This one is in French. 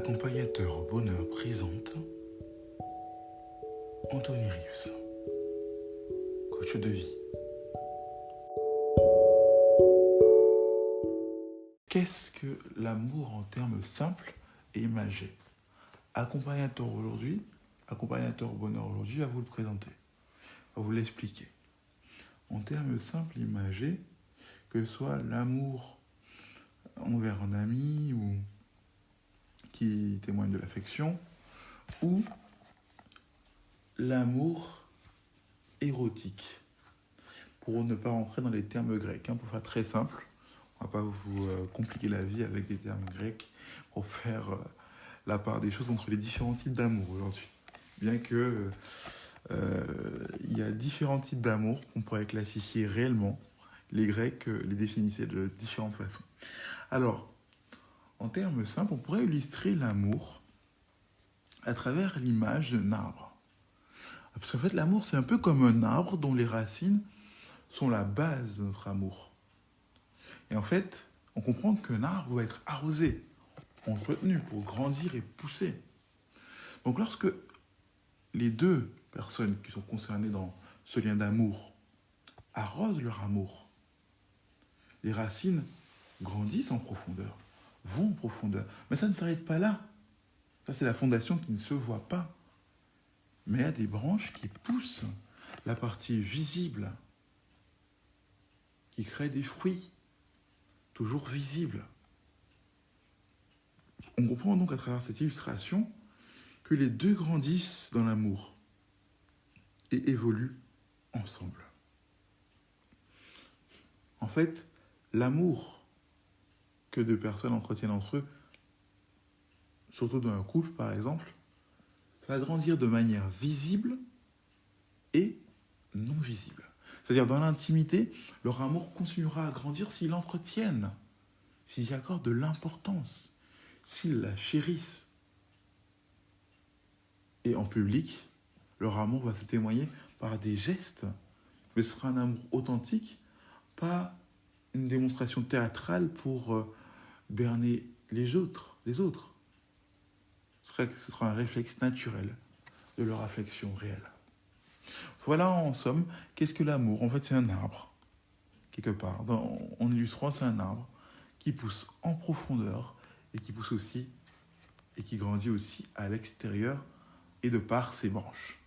Accompagnateur au bonheur présente Anthony Rives, coach de vie. Qu'est-ce que l'amour en termes simples et imagés? Accompagnateur au bonheur aujourd'hui, va vous le présenter, va vous l'expliquer. En termes simples et imagés, que ce soit l'amour envers un ami ou qui témoigne de l'affection, ou l'amour érotique. Pour ne pas rentrer dans les termes grecs, pour faire très simple, on ne va pas vous compliquer la vie avec des termes grecs pour faire la part des choses entre les différents types d'amour aujourd'hui. Bien que il y a différents types d'amour qu'on pourrait classifier réellement. Les Grecs les définissaient de différentes façons. Alors, en termes simples, on pourrait illustrer l'amour à travers l'image d'un arbre. Parce qu'en fait, l'amour, c'est un peu comme un arbre dont les racines sont la base de notre amour. Et en fait, on comprend qu'un arbre doit être arrosé, entretenu pour grandir et pousser. Donc lorsque les deux personnes qui sont concernées dans ce lien d'amour arrosent leur amour, les racines grandissent en profondeur, vont en profondeur. Mais ça ne s'arrête pas là. Ça, c'est la fondation qui ne se voit pas. Mais il y a des branches qui poussent la partie visible, qui crée des fruits, toujours visibles. On comprend donc à travers cette illustration que les deux grandissent dans l'amour et évoluent ensemble. En fait, l'amour que deux personnes entretiennent entre eux, surtout dans un couple par exemple, va grandir de manière visible et non visible. C'est-à-dire dans l'intimité, leur amour continuera à grandir s'ils l'entretiennent, s'ils y accordent de l'importance, s'ils la chérissent. Et en public, leur amour va se témoigner par des gestes, mais ce sera un amour authentique, pas une démonstration théâtrale pour berner les autres. Ce sera un réflexe naturel de leur affection réelle. Voilà en somme, qu'est-ce que l'amour? En fait, c'est un arbre, quelque part. En illustrant, c'est un arbre qui pousse en profondeur et qui pousse aussi et qui grandit aussi à l'extérieur et de par ses branches.